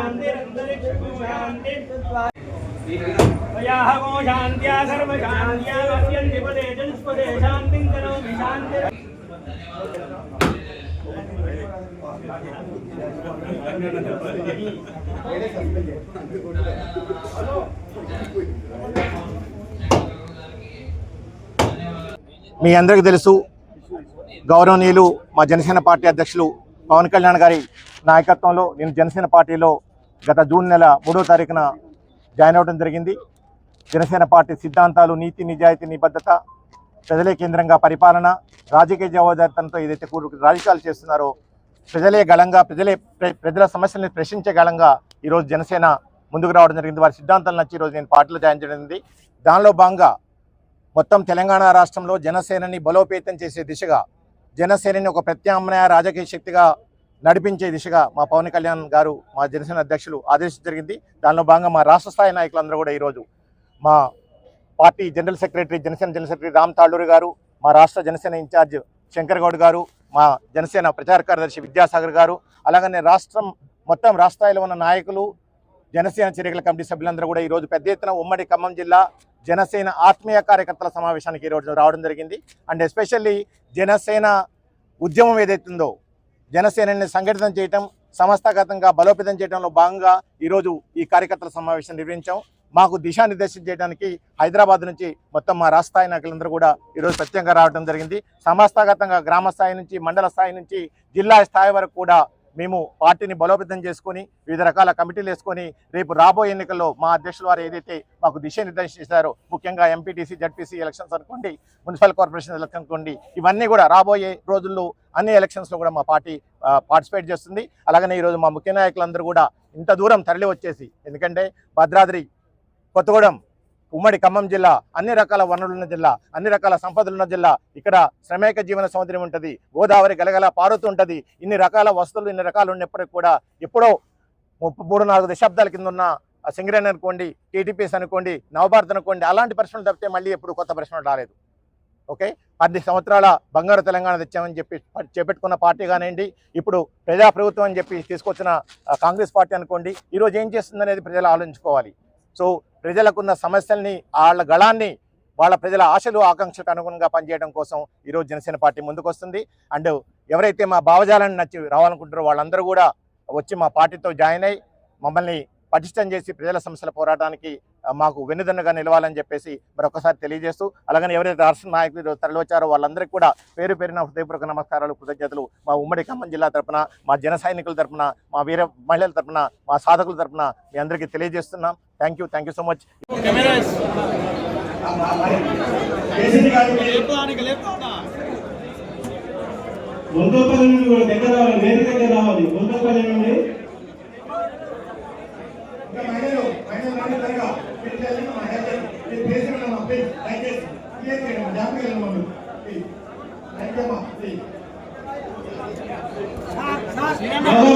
शान्तिरन्तरिक्षं शान्ति वयाहमो शान्त्या सर्वशान्त्या वस्यन्ति पदे चतुष्पदे शान्तिं करोमि शान्ति మీ అందరికీ తెలుసు గౌరవనీయులు మా జనసేన పార్టీ అధ్యక్షులు పవన్ కళ్యాణ్ గారి నాయకత్వంలో నేను జనసేన పార్టీలో గత జూన్ నెల 3వ తారీఖున జాయిన్ అవ్వడం జరిగింది. జనసేన పార్టీ సిద్ధాంతాలు నీతి నిజాయితీ నిబద్ధత ప్రజలే కేంద్రంగా పరిపాలన రాజకీయ జవాబుదారితనంతో ఏదైతే రాజకీయాలు చేస్తున్నారో ప్రజలే గళంగా ప్రజల సమస్యల్ని ప్రశ్నించే గళంగా ఈరోజు జనసేన ముందుకు రావడం జరిగింది. వారి సిద్ధాంతాలు నచ్చి ఈరోజు నేను పార్టీలో జాయిన్ చేయడం జరిగింది. దానిలో భాగంగా మొత్తం తెలంగాణ రాష్ట్రంలో జనసేనని బలోపేతం చేసే దిశగా జనసేనని ఒక ప్రత్యామ్నాయ రాజకీయ శక్తిగా నడిపించే దిశగా మా పవన్ కళ్యాణ్ గారు మా జనసేన అధ్యక్షులు ఆదేశించడం జరిగింది. దానిలో భాగంగా మా రాష్ట్ర స్థాయి నాయకులందరూ కూడా ఈరోజు మా party general secretary Janasena general secretary Ram Talluri గారు, మా రాష్ట్ర జనసేన ఇన్ఛార్జ్ శంకర్ గౌడ్ గారు, మా జనసేన ప్రచార కార్యదర్శి విద్యాసాగర్ గారు, అలాగనే మొత్తం రాష్ట్ర స్థాయిలో ఉన్న నాయకులు జనసేన చర్యల కమిటీ సభ్యులందరూ కూడా ఈరోజు పెద్ద ఎత్తున ఉమ్మడి ఖమ్మం జిల్లా జనసేన ఆత్మీయ కార్యకర్తల సమావేశానికి ఈరోజు రావడం జరిగింది. అండ్ ఎస్పెషల్లీ జనసేన ఉద్యమం ఏదైతుందో జనసేనని సంఘటితం చేయటం సంస్థాగతంగా బలోపేతం చేయడంలో భాగంగా ఈరోజు ఈ కార్యకర్తల సమావేశం నిర్వహించాం. మాకు దిశానిర్దేశం చేయడానికి హైదరాబాద్ నుంచి మొత్తం మా రాష్ట్ర స్థాయి నాయకులందరూ కూడా ఈరోజు ప్రత్యేకంగా రావడం జరిగింది. సంస్థాగతంగా గ్రామ స్థాయి నుంచి మండల స్థాయి నుంచి జిల్లా స్థాయి వరకు కూడా మేము పార్టీని బలోపేతం చేసుకొని వివిధ రకాల కమిటీలు వేసుకొని రేపు రాబోయే ఎన్నికల్లో మా అధ్యక్షుల వారు ఏదైతే మాకు దిశానిర్దేశం చేశారో ముఖ్యంగా ఎంపీటీసీ జడ్పీసీ ఎలక్షన్స్ అనుకోండి, మున్సిపల్ కార్పొరేషన్ ఎలక్షన్ అనుకోండి, ఇవన్నీ కూడా రాబోయే రోజుల్లో అన్ని ఎలక్షన్స్లో కూడా మా పార్టీ పార్టిసిపేట్ చేస్తుంది. అలాగనే ఈరోజు మా ముఖ్య నాయకులందరూ కూడా ఇంత దూరం తరలి వచ్చేసి, ఎందుకంటే భద్రాద్రి కొత్తగూడెం ఉమ్మడి ఖమ్మం జిల్లా అన్ని రకాల వనరులున్న జిల్లా, అన్ని రకాల సంపదలున్న జిల్లా, ఇక్కడ శ్రమేక జీవన సౌందర్యం ఉంటుంది, గోదావరి గలగల పారుతూ ఉంటుంది. ఇన్ని రకాల వస్తువులు ఇన్ని రకాలు ఉన్నప్పటికీ కూడా ఎప్పుడో 3-4 దశాబ్దాల కింద ఉన్న సింగరేణి అనుకోండి, టీటీపీఎస్ అనుకోండి, నవభారత్ అనుకోండి, అలాంటి ప్రశ్నలు తప్పితే మళ్ళీ ఎప్పుడు కొత్త ప్రశ్నలు రాలేదు. ఓకే, 10 సంవత్సరాల బంగారు తెలంగాణ తెచ్చామని చెప్పి చేపెట్టుకున్న పార్టీ కానివ్వండి, ఇప్పుడు ప్రజాప్రభుత్వం అని చెప్పి తీసుకొచ్చిన కాంగ్రెస్ పార్టీ అనుకోండి, ఈరోజు ఏం చేస్తుందనేది ప్రజలు ఆలోచించుకోవాలి. సో ప్రజలకున్న సమస్యల్ని, వాళ్ళ గళాన్ని, వాళ్ళ ప్రజల ఆశలు ఆకాంక్షలకు అనుగుణంగా పనిచేయడం కోసం ఈరోజు జనసేన పార్టీ ముందుకు వస్తుంది. అండ్ ఎవరైతే మా భావజాలను నచ్చి రావాలనుకుంటారో వాళ్ళందరూ కూడా వచ్చి మా పార్టీతో జాయిన్ అయ్యి మమ్మల్ని పటిష్టం చేసి ప్రజల సమస్యల పోరాటానికి మాకు వెన్నుదన్నుగా నిలవాలని చెప్పేసి మరొకసారి తెలియజేస్తూ, అలాగని ఎవరైతే రాష్ట్ర నాయకులు తరలివచ్చారో వాళ్ళందరికీ కూడా పేరు పేరున హృదయపూర్వక నమస్కారాలు, కృతజ్ఞతలు మా ఉమ్మడి ఖమ్మం జిల్లా తరఫున, మా జన సైనికుల తరఫున, మా వీర మహిళల తరఫున, మా సాధకుల తరఫున మీ అందరికీ తెలియజేస్తున్నాం. Thank you so much. Hello.